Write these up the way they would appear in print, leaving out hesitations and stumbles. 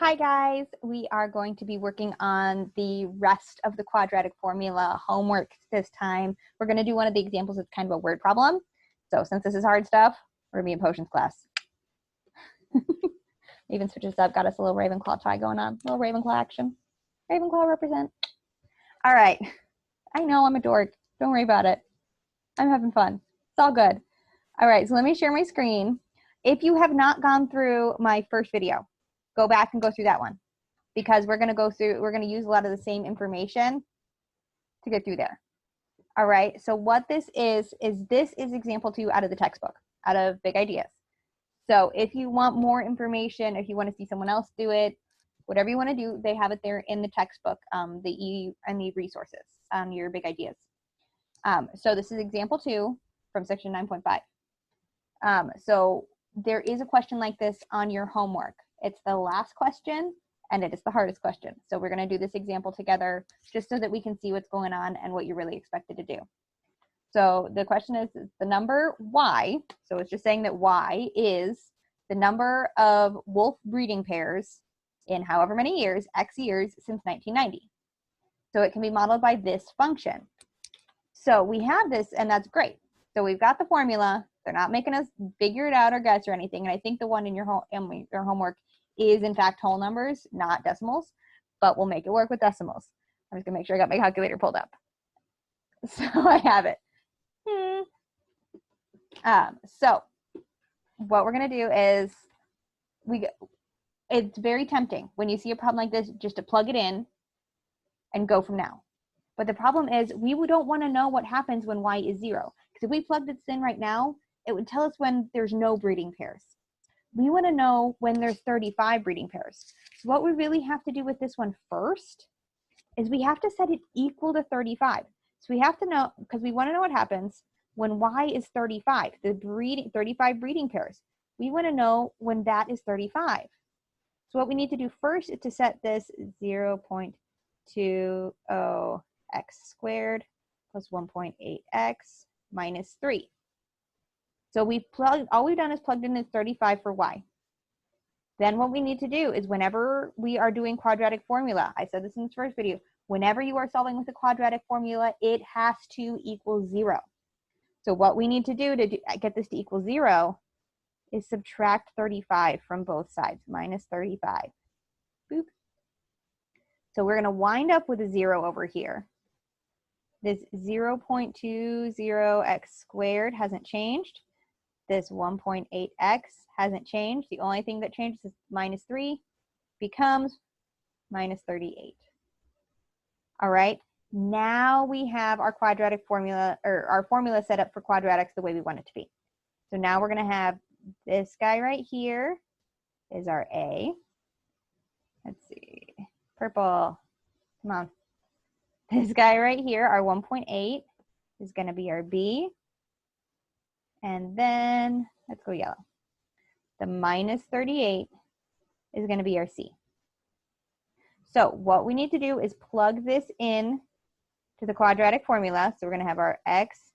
Hi guys, we are going to be working on the rest of the quadratic formula homework this time. We're going to do one of the examples that's kind of a word problem. So since this is hard stuff, we're going to be in potions class. Even switches up, got us a little Ravenclaw tie going on, a little Ravenclaw action. Ravenclaw represent. All right, I know I'm a dork. Don't worry about it. I'm having fun. It's all good. All right, so let me share my screen. If you have not gone through my first video, go back and go through that one, because we're going to use a lot of the same information to get through there. All right, so what this is example 2 out of the textbook, out of Big Ideas. So if you want more information, if you want to see someone else do it, whatever you want to do, they have it there in the textbook, the resources on your Big Ideas. So this is example 2 from section 9.5. So there is a question like this on your homework. It's the last question, and it is the hardest question. So we're going to do this example together just so that we can see what's going on and what you're really expected to do. So the question is the number y, so it's just saying that y is the number of wolf breeding pairs in however many years, x years, since 1990. So it can be modeled by this function. So we have this, and that's great. So we've got the formula. They're not making us figure it out or guess or anything. And I think the one in your homework is in fact whole numbers, not decimals, but we'll make it work with decimals. I'm just gonna make sure I got my calculator pulled up. So I have it. So what we're gonna do is it's very tempting when you see a problem like this just to plug it in and go from now. But the problem is we don't want to know what happens when y is 0. Because if we plugged this in right now, it would tell us when there's no breeding pairs. We want to know when there's 35 breeding pairs. So what we really have to do with this one first is we have to set it equal to 35. So we have to know, because we want to know what happens when y is 35, 35 breeding pairs. We want to know when that is 35. So what we need to do first is to set this 0.20 x squared plus 1.8x minus 3. So all we've done is plugged in is 35 for y. Then what we need to do is whenever we are doing quadratic formula, I said this in the first video, whenever you are solving with a quadratic formula, it has to equal 0. So what we need to do to get this to equal 0 is subtract 35 from both sides, minus 35. Boop. So we're going to wind up with a 0 over here. This 0.20x squared hasn't changed. This 1.8x hasn't changed. The only thing that changes is minus 3 becomes minus 38. All right, now we have our quadratic formula, or our formula set up for quadratics the way we want it to be. So now we're going to have this guy right here is our A. Let's see, purple, come on. This guy right here, our 1.8, is going to be our B. And then, let's go yellow. The minus 38 is going to be our C. So what we need to do is plug this in to the quadratic formula. So we're going to have our x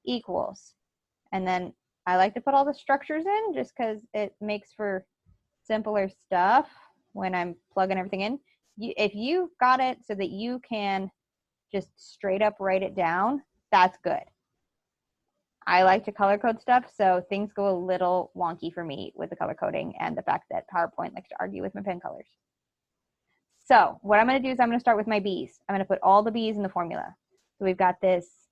equals. And then I like to put all the structures in just because it makes for simpler stuff when I'm plugging everything in. If you got it so that you can just straight up write it down, that's good. I like to color code stuff, so things go a little wonky for me with the color coding and the fact that PowerPoint likes to argue with my pen colors. So what I'm going to do is I'm going to start with my B's. I'm going to put all the B's in the formula. So we've got this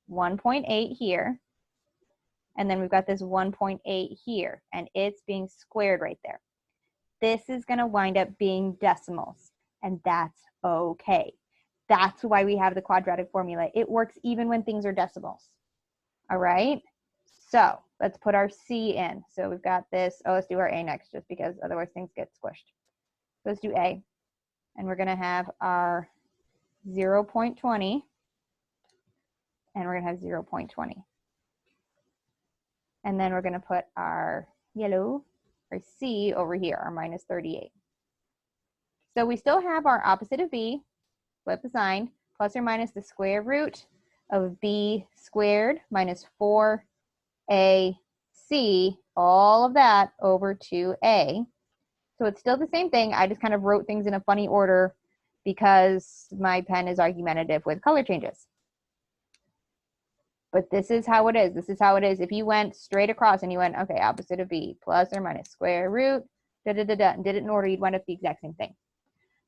1.8 here, and then we've got this 1.8 here, and it's being squared right there. This is going to wind up being decimals, and that's okay. That's why we have the quadratic formula. It works even when things are decimals. All right, so let's put our C in. So we've got this, let's do our A next just because otherwise things get squished. So let's do A, and we're gonna have our 0.20, and we're gonna have 0.20. And then we're gonna put our yellow, our C over here, our minus 38. So we still have our opposite of B, flip the sign, plus or minus the square root of B squared minus 4AC, all of that over 2A. So it's still the same thing. I just kind of wrote things in a funny order because my pen is argumentative with color changes. But this is how it is. This is how it is. If you went straight across and you went, okay, opposite of b, plus or minus square root, and did it in order, you'd wind up the exact same thing.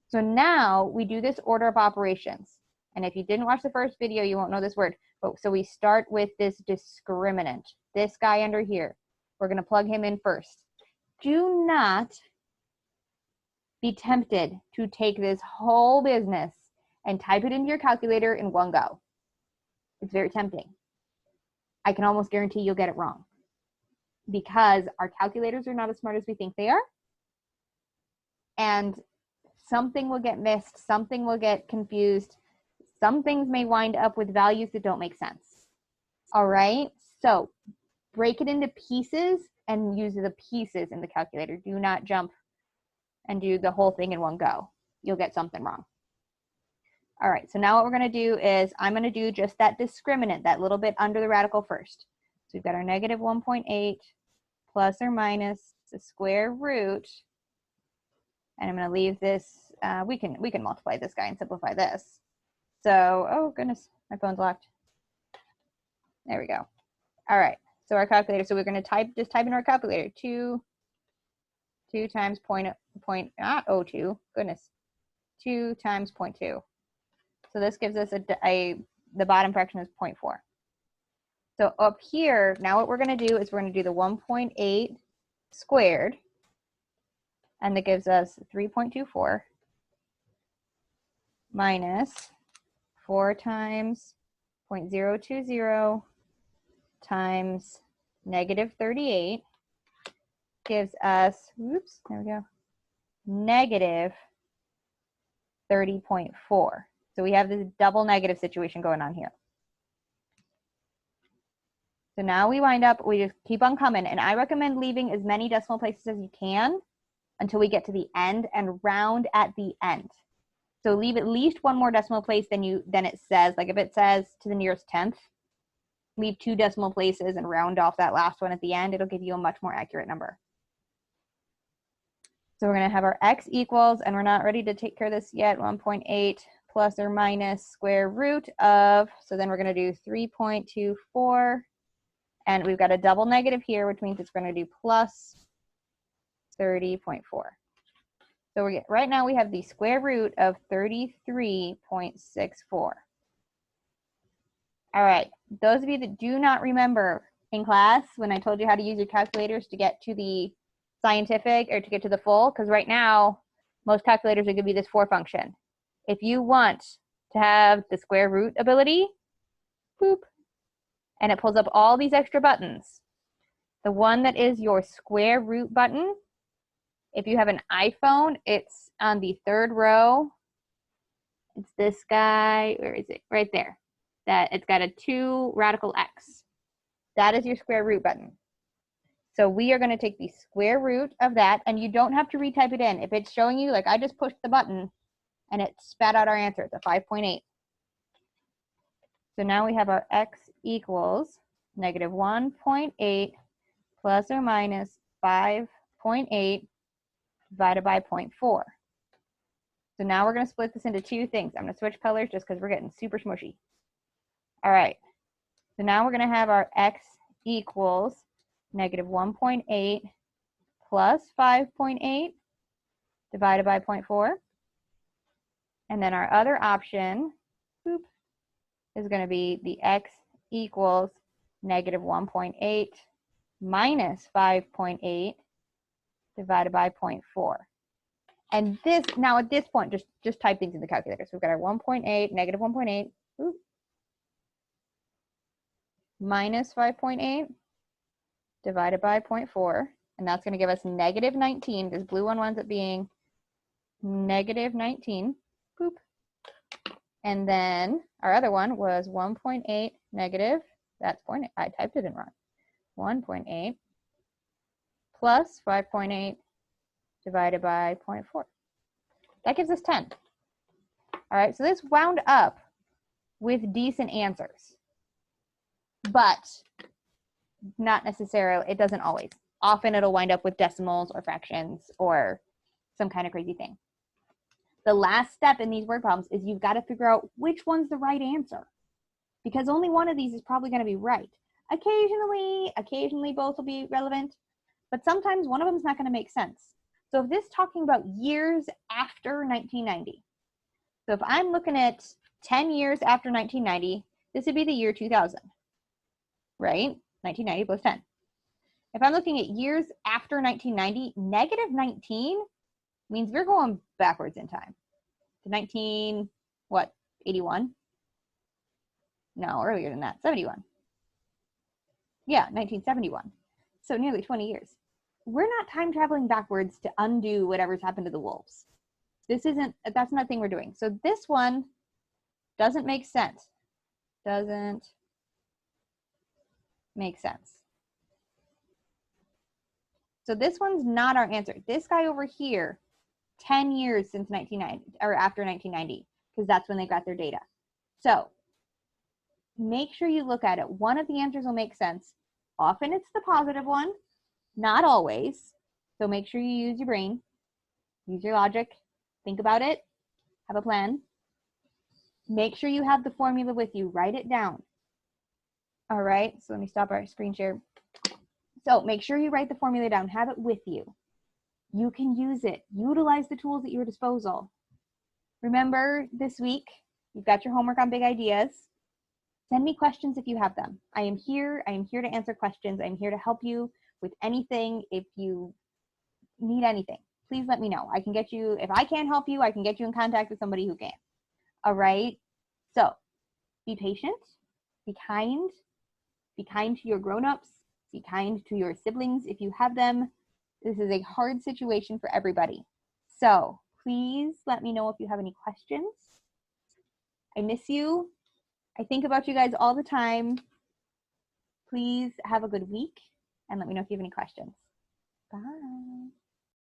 So now we do this order of operations. And if you didn't watch the first video, you won't know this word. But so we start with this discriminant, this guy under here. We're going to plug him in first. Do not be tempted to take this whole business and type it into your calculator in one go. It's very tempting. I can almost guarantee you'll get it wrong because our calculators are not as smart as we think they are. And something will get missed, something will get confused. Some things may wind up with values that don't make sense. All right, so break it into pieces and use the pieces in the calculator. Do not jump and do the whole thing in one go. You'll get something wrong. All right, so now what we're going to do is I'm going to do just that discriminant, that little bit under the radical first. So we've got our negative 1.8 plus or minus the square root. And I'm going to leave this, we can multiply this guy and simplify this. So, oh goodness, my phone's locked. There we go. All right, so our calculator, so we're going to just type in our calculator, 2 times 0.02, goodness, 2 times 0.2. So this gives us the bottom fraction is 0.4. So up here, now what we're going to do is we're going to do the 1.8 squared, and that gives us 3.24 minus 4 times 0.020 times negative 38 gives us, oops, there we go, negative 30.4. So we have this double negative situation going on here. So now we wind up, we just keep on coming, and I recommend leaving as many decimal places as you can until we get to the end and round at the end. So leave at least one more decimal place than it says. Like if it says to the nearest tenth, leave 2 decimal places and round off that last one at the end. It'll give you a much more accurate number. So we're going to have our x equals, and we're not ready to take care of this yet, 1.8 plus or minus square root of, so then we're going to do 3.24, and we've got a double negative here, which means it's going to do plus 30.4. So right now we have the square root of 33.64. All right, those of you that do not remember in class when I told you how to use your calculators to get to the scientific or to get to the full, because right now most calculators will give you this 4 function. If you want to have the square root ability, boop, and it pulls up all these extra buttons. The one that is your square root button, if you have an iPhone, it's on the 3rd row. It's this guy, where is it? Right there. That it's got a 2 radical x. That is your square root button. So we are going to take the square root of that, and you don't have to retype it in. If it's showing you, like I just pushed the button and it spat out our answer, it's a 5.8. So now we have our x equals negative 1.8 plus or minus 5.8 divided by 0.4. So now we're going to split this into 2 things. I'm going to switch colors just because we're getting super smushy. All right. So now we're going to have our x equals negative 1.8 plus 5.8 divided by 0.4. And then our other option, boop, is going to be the x equals negative 1.8 minus 5.8 divided by 0.4. And this, now at this point, just type things in the calculator. So we've got our 1.8, negative 1.8, minus 5.8 divided by 0.4. And that's going to give us negative 19. This blue one winds up being negative 19. Boop. And then our other one was 1.8 negative, that's point, I typed it in wrong, 1.8 plus 5.8 divided by 0.4. That gives us 10. All right, so this wound up with decent answers, but not necessarily, it doesn't always. Often it'll wind up with decimals or fractions or some kind of crazy thing. The last step in these word problems is you've got to figure out which one's the right answer, because only one of these is probably going to be right. Occasionally both will be relevant, but sometimes one of them is not going to make sense. So if this is talking about years after 1990, so if I'm looking at 10 years after 1990, this would be the year 2000, right? 1990 plus 10. If I'm looking at years after 1990, negative 19 means we're going backwards in time to 81? No, earlier than that, 71. Yeah, 1971. So nearly 20 years. We're not time traveling backwards to undo whatever's happened to the wolves. That's not the thing we're doing. So this one doesn't make sense. Doesn't make sense. So this one's not our answer. This guy over here, 10 years since 1990 or after 1990, because that's when they got their data. So make sure you look at it. One of the answers will make sense. Often it's the positive one, not always. So make sure you use your brain, use your logic, think about it, have a plan. Make sure you have the formula with you, write it down. All right, so let me stop our screen share. So make sure you write the formula down, have it with you. You can use it, utilize the tools at your disposal. Remember this week, you've got your homework on big ideas. Send me questions if you have them. I am here to answer questions. I'm here to help you with anything. If you need anything, please let me know. I can get you, if I can't help you, I can get you in contact with somebody who can. All right, so be patient, be kind to your grown-ups, be kind to your siblings if you have them. This is a hard situation for everybody. So please let me know if you have any questions. I miss you. I think about you guys all the time. Please have a good week and let me know if you have any questions. Bye.